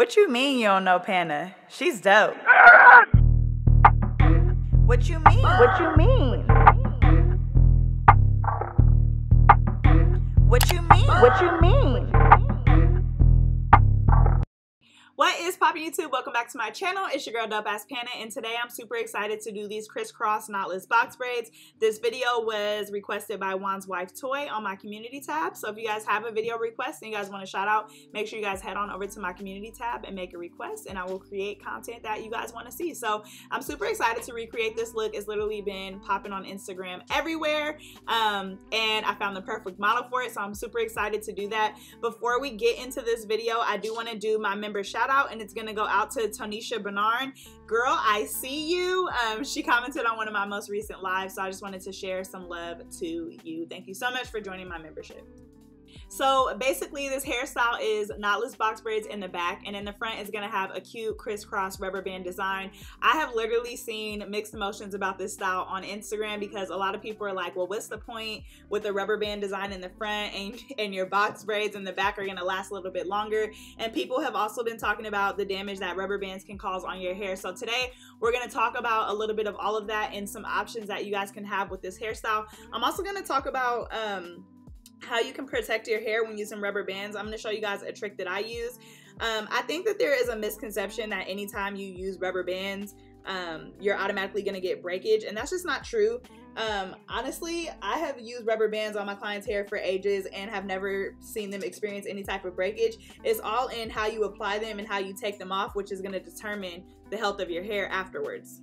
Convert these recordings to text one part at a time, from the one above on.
What you mean you don't know Pana? She's dope. What you mean? What you mean? What you mean? What you mean? What is poppin' YouTube? Welcome back to my channel. It's your girl DOPEaxxPANA, and today I'm super excited to do these crisscross knotless box braids. This video was requested by Juan's wife Toy on my community tab. So if you guys have a video request and you guys want a shout out, make sure you guys head on over to my community tab and make a request, and I will create content that you guys want to see. So I'm super excited to recreate this look. It's literally been popping on Instagram everywhere, and I found the perfect model for it, so I'm super excited to do that. Before we get into this video, I do want to do my member shout out, and it's gonna go out to Tonisha Bernard. Girl, I see you. She commented on one of my most recent lives, so I just wanted to share some love to you. Thank you so much for joining my membership. So basically this hairstyle is knotless box braids in the back, and in the front is going to have a cute crisscross rubber band design. I have literally seen mixed emotions about this style on Instagram because a lot of people are like, well, what's the point with the rubber band design in the front and your box braids in the back are going to last a little bit longer? And people have also been talking about the damage that rubber bands can cause on your hair. So today we're going to talk about a little bit of all of that and some options that you guys can have with this hairstyle. I'm also going to talk about how you can protect your hair when using rubber bands. I'm going to show you guys a trick that I use. I think that there is a misconception that anytime you use rubber bands, you're automatically going to get breakage, and that's just not true. Honestly, I have used rubber bands on my clients' hair for ages and have never seen them experience any type of breakage. It's all in how you apply them and how you take them off, which is going to determine the health of your hair afterwards.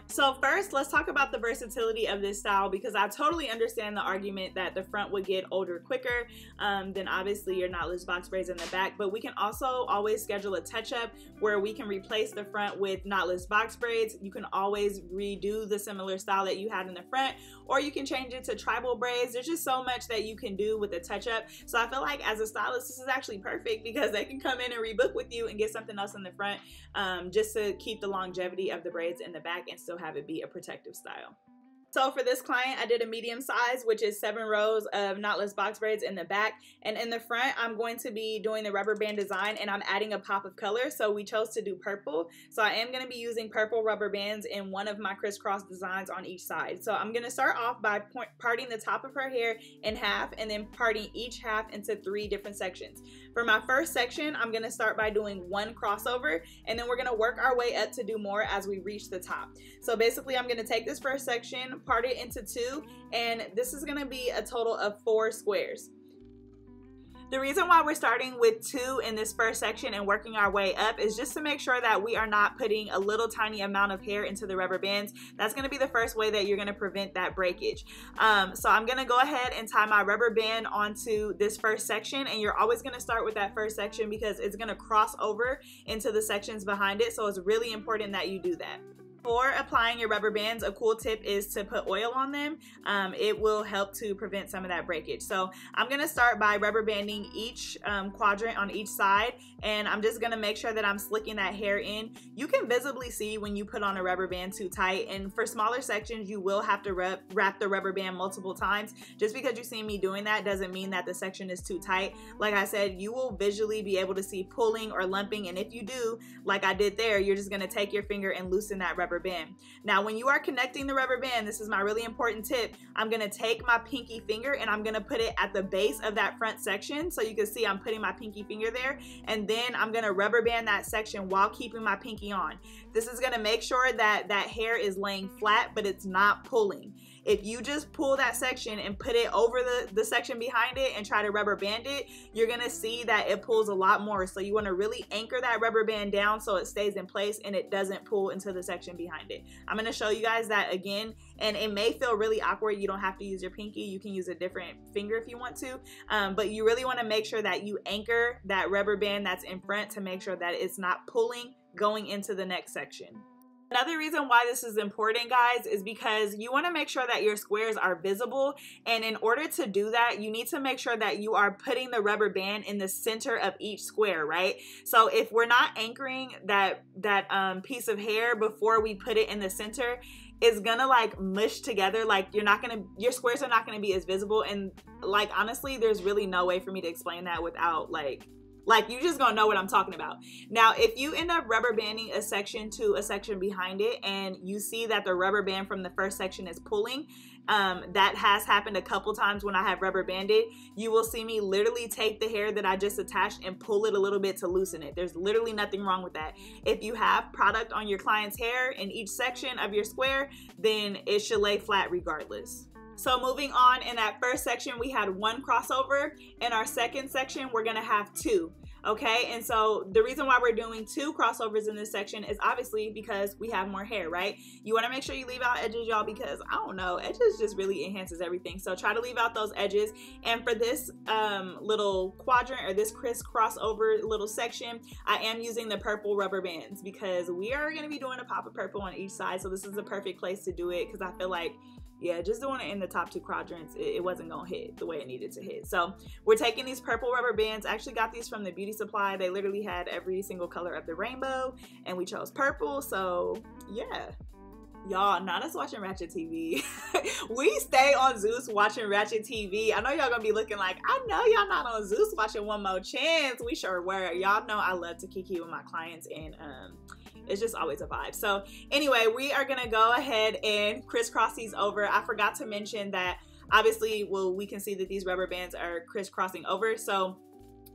So first, let's talk about the versatility of this style, because I totally understand the argument that the front would get older quicker than obviously your knotless box braids in the back, but we can also always schedule a touch-up where we can replace the front with knotless box braids. You can always redo the similar style that you had in the front, or you can change it to tribal braids. There's just so much that you can do with a touch-up. So I feel like as a stylist, this is actually perfect because they can come in and rebook with you and get something else in the front, just to keep the longevity of the braids in the back and still have it be a protective style. So for this client, I did a medium size, which is 7 rows of knotless box braids in the back, and in the front I'm going to be doing the rubber band design, and I'm adding a pop of color. So we chose to do purple, so I am going to be using purple rubber bands in one of my crisscross designs on each side. So I'm going to start off by parting the top of her hair in half and then parting each half into 3 different sections. For my first section, I'm going to start by doing 1 crossover, and then we're going to work our way up to do more as we reach the top. So basically I'm going to take this first section, part it into 2, and this is going to be a total of 4 squares. The reason why we're starting with 2 in this first section and working our way up is just to make sure that we are not putting a little tiny amount of hair into the rubber bands. That's going to be the first way that you're going to prevent that breakage. So I'm going to go ahead and tie my rubber band onto this first section, and you're always going to start with that first section because it's going to cross over into the sections behind it. So it's really important that you do that. Before applying your rubber bands, a cool tip is to put oil on them. It will help to prevent some of that breakage. So I'm going to start by rubber banding each quadrant on each side, and I'm just going to make sure that I'm slicking that hair in. You can visibly see when you put on a rubber band too tight, and for smaller sections you will have to wrap the rubber band multiple times. Just because you see me doing that doesn't mean that the section is too tight. Like I said, you will visually be able to see pulling or lumping, and if you do, like I did there, you're just going to take your finger and loosen that rubber band. Now when you are connecting the rubber band, this is my really important tip, I'm going to take my pinky finger and I'm going to put it at the base of that front section, so you can see I'm putting my pinky finger there, and then I'm going to rubber band that section while keeping my pinky on. This is going to make sure that that hair is laying flat, but it's not pulling. If you just pull that section and put it over the section behind it and try to rubber band it, you're gonna see that it pulls a lot more. So you wanna really anchor that rubber band down so it stays in place and it doesn't pull into the section behind it. I'm gonna show you guys that again, and it may feel really awkward. You don't have to use your pinky. You can use a different finger if you want to, but you really wanna make sure that you anchor that rubber band that's in front to make sure that it's not pulling going into the next section. Another reason why this is important, guys, is because you want to make sure that your squares are visible, and in order to do that, you need to make sure that you are putting the rubber band in the center of each square, right? So if we're not anchoring that piece of hair before we put it in the center, it's gonna like mush together. Like your squares are not gonna be as visible, and like honestly, there's really no way for me to explain that without like Like, you just gonna know what I'm talking about. Now, if you end up rubber banding a section to a section behind it and you see that the rubber band from the first section is pulling, that has happened a couple times when I have rubber banded. You will see me literally take the hair that I just attached and pull it a little bit to loosen it. There's literally nothing wrong with that. If you have product on your client's hair in each section of your square, then it should lay flat regardless. So moving on, in that first section, we had 1 crossover. In our second section, we're gonna have 2. Okay, and so the reason why we're doing 2 crossovers in this section is obviously because we have more hair, right? You want to make sure you leave out edges, y'all, because I don't know, edges just really enhances everything. So try to leave out those edges. And for this little quadrant, or this Criss crossover little section, I am using the purple rubber bands because we are going to be doing a pop of purple on each side. So this is the perfect place to do it, because I feel like, yeah, just doing it in the top 2 quadrants, it wasn't gonna hit the way it needed to hit. So we're taking these purple rubber bands. I actually got these from the beauty supply. They literally had every single color of the rainbow, and we chose purple. So yeah, y'all, not us watching Ratchet TV. We stay on Zeus watching Ratchet TV. I know y'all gonna be looking like, I know y'all not on Zeus watching One More Chance. We sure were. Y'all know I love to kiki with my clients, and it's just always a vibe. So anyway, we are gonna go ahead and crisscross these over. I forgot to mention that obviously, well, we can see that these rubber bands are crisscrossing over. So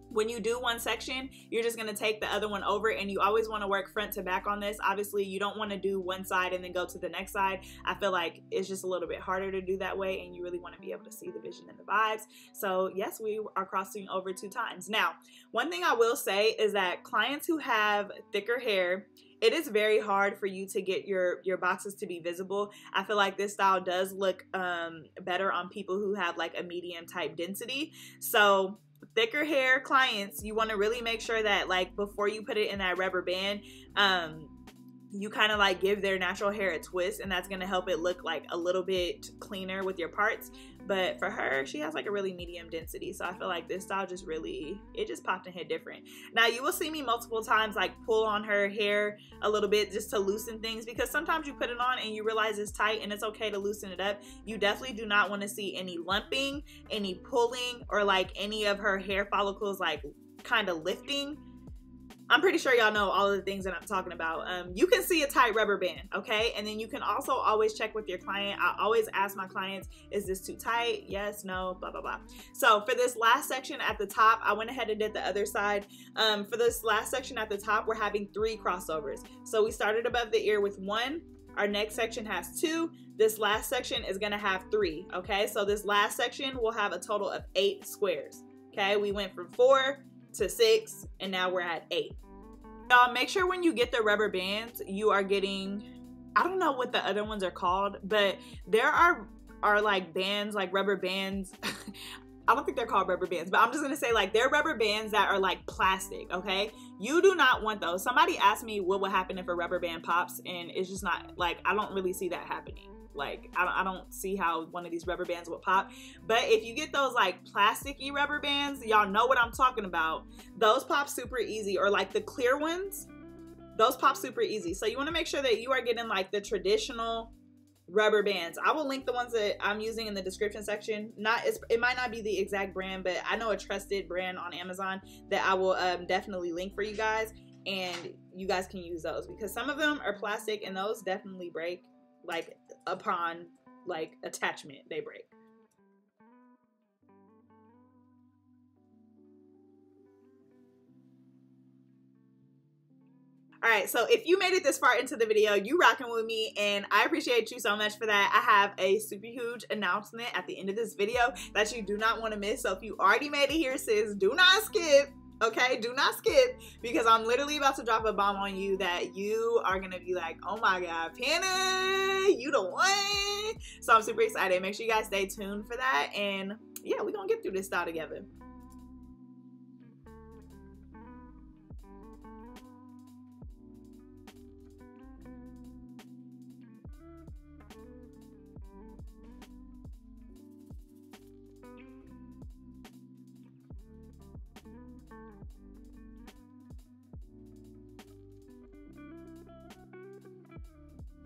when you do one section, you're just gonna take the other one over, and you always wanna work front to back on this. Obviously, you don't wanna do one side and then go to the next side. I feel like it's just a little bit harder to do that way, and you really wanna be able to see the vision and the vibes. So yes, we are crossing over 2 times. Now, one thing I will say is that clients who have thicker hair, it is very hard for you to get your boxes to be visible. I feel like this style does look better on people who have like a medium type density. So thicker hair clients, you want to really make sure that, like, before you put it in that rubber band, you kind of like give their natural hair a twist, and that's going to help it look like a little bit cleaner with your parts. But for her, she has like a really medium density, so I feel like this style just really, it just popped and hit different. Now you will see me multiple times like pull on her hair a little bit just to loosen things, because sometimes you put it on and you realize it's tight, and it's okay to loosen it up. You definitely do not want to see any lumping, any pulling, or like any of her hair follicles like kind of lifting. I'm pretty sure y'all know all of the things that I'm talking about. You can see a tight rubber band, okay? And then you can also always check with your client. I always ask my clients, is this too tight? Yes, no, blah, blah, blah. So for this last section at the top, I went ahead and did the other side. For this last section at the top, we're having 3 crossovers. So we started above the ear with 1. Our next section has 2. This last section is gonna have 3, okay? So this last section will have a total of 8 squares, okay? We went from 4 to 6, and now we're at 8. Y'all, make sure when you get the rubber bands, you are getting, I don't know what the other ones are called, but there are like bands, like rubber bands. I don't think they're called rubber bands, but I'm just gonna say, like, they're rubber bands that are like plastic, okay? You do not want those. Somebody asked me what would happen if a rubber band pops, and it's just not, like, I don't really see that happening. Like, I don't see how one of these rubber bands would pop. But if you get those like plasticky rubber bands, y'all know what I'm talking about. Those pop super easy. Or like the clear ones, those pop super easy. So you want to make sure that you are getting like the traditional rubber bands. I will link the ones that I'm using in the description section. It might not be the exact brand, but I know a trusted brand on Amazon that I will definitely link for you guys, and you guys can use those, because some of them are plastic and those definitely break. Like, upon like attachment, they break. All right, so if you made it this far into the video, you rocking with me, and I appreciate you so much for that. I have a super huge announcement at the end of this video that you do not want to miss. So if you already made it here, sis, do not skip. Okay, do not skip, because I'm literally about to drop a bomb on you that you are gonna be like, oh my god, Pana, you the one. So I'm super excited. Make sure you guys stay tuned for that, and yeah, we're gonna get through this style together.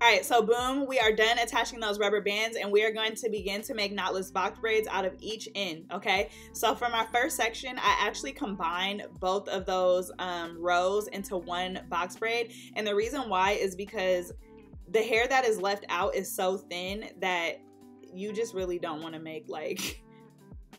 All right, so boom, we are done attaching those rubber bands, and we are going to begin to make knotless box braids out of each end, okay? So for my first section, I actually combined both of those rows into one box braid, and the reason why is because the hair that is left out is so thin that you just really don't want to make like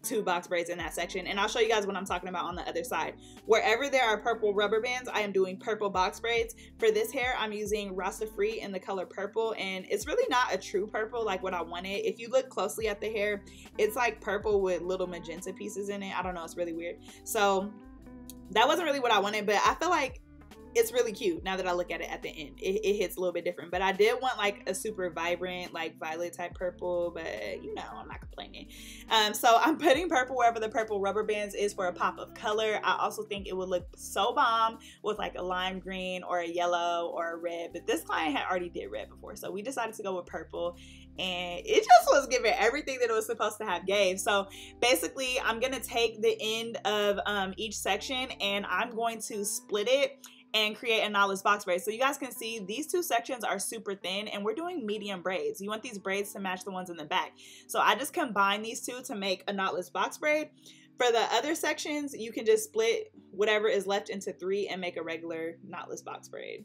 2 box braids in that section. And I'll show you guys what I'm talking about on the other side. Wherever there are purple rubber bands, I am doing purple box braids. For this hair, I'm using Rastafri in the color purple, and it's really not a true purple like what I wanted. If you look closely at the hair, it's like purple with little magenta pieces in it. I don't know, it's really weird. So that wasn't really what I wanted, but I feel like it's really cute now that I look at it at the end. It hits a little bit different, but I did want like a super vibrant, like violet type purple, but you know, I'm not complaining. So I'm putting purple wherever the purple rubber bands is for a pop of color. I also think it would look so bomb with like a lime green or a yellow or a red, but this client had already did red before, so we decided to go with purple, and it just was giving everything that it was supposed to have gave. So basically, I'm gonna take the end of each section and I'm going to split it and create a knotless box braid. So you guys can see these 2 sections are super thin, and we're doing medium braids. You want these braids to match the ones in the back. So I just combine these 2 to make a knotless box braid. For the other sections, you can just split whatever is left into 3 and make a regular knotless box braid.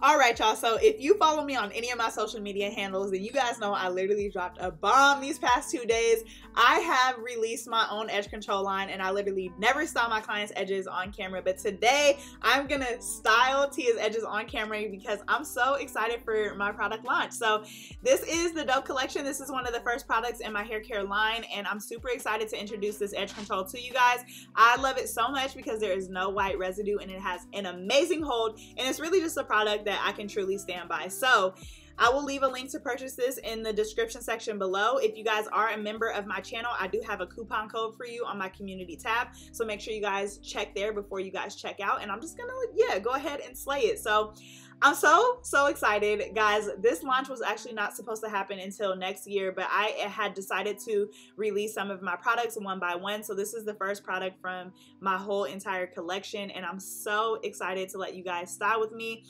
Alright y'all, so if you follow me on any of my social media handles, then you guys know I literally dropped a bomb these past 2 days. I have released my own edge control line, and I literally never style my clients' edges on camera, but today I'm gonna style Tia's edges on camera because I'm so excited for my product launch. So this is the Dope collection. This is one of the first products in my hair care line, and I'm super excited to introduce this edge control to you guys. I love it so much because there is no white residue and it has an amazing hold, and it's really just a product that I can truly stand by. So I will leave a link to purchase this in the description section below. If you guys are a member of my channel, I do have a coupon code for you on my community tab, so make sure you guys check there before you guys check out, and I'm just gonna go ahead and slay it. So I'm so excited, guys. This launch was actually not supposed to happen until next year, but I had decided to release some of my products one by one. So this is the first product from my whole entire collection, and I'm so excited to let you guys style with me.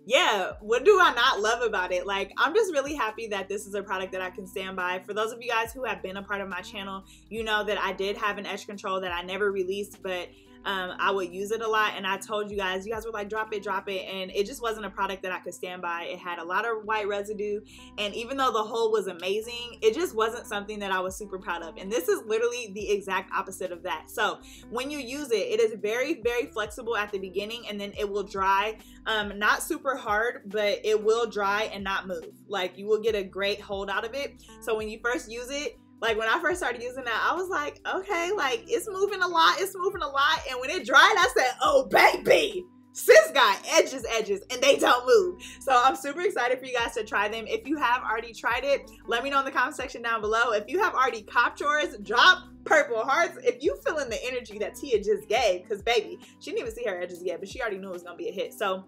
Yeah, what do I not love about it? Like, I'm just really happy that this is a product that I can stand by. For those of you guys who have been a part of my channel, you know that I did have an edge control that I never released, but I would use it a lot, and I told you guys were like, drop it, and it just wasn't a product that I could stand by. It had a lot of white residue, and even though the hold was amazing, it just wasn't something that I was super proud of, and this is literally the exact opposite of that. So when you use it, it is very flexible at the beginning, and then it will dry, not super hard, but it will dry and not move. Like, you will get a great hold out of it. So when you first use it, like when I first started using that, I was like, okay, like it's moving a lot. And when it dried, I said, oh baby, sis got edges, and they don't move. So I'm super excited for you guys to try them. If you have already tried it, let me know in the comment section down below. If you have already copped yours, drop purple hearts if you feeling the energy that Tia just gave, because baby, she didn't even see her edges yet, but she already knew it was gonna be a hit. So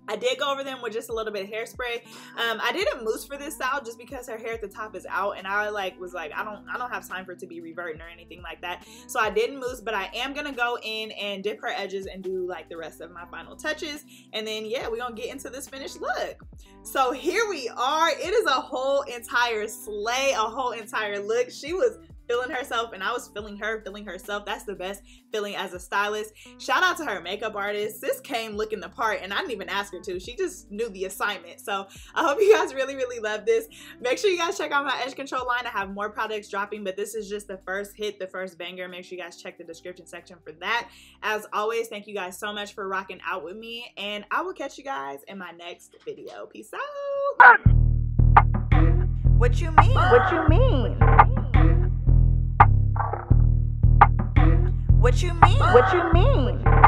I did go over them with just a little bit of hairspray. I didn't mousse for this style just because her hair at the top is out, and I was like, I don't have time for it to be reverting or anything like that. So I didn't mousse, but I am gonna go in and dip her edges and do like the rest of my final touches. And then yeah, we're gonna get into this finished look. So here we are. It is a whole entire slay, a whole entire look. She was feeling herself, and I was feeling her feeling herself. That's the best feeling as a stylist. Shout out to her makeup artist. Sis came looking the part, and I didn't even ask her to. She just knew the assignment. So I hope you guys really love this. Make sure you guys check out my edge control line. I have more products dropping, but this is just the first hit, the first banger. Make sure you guys check the description section for that. As always, thank you guys so much for rocking out with me, and I will catch you guys in my next video. Peace out. What you mean? What you mean? What you mean? What you mean?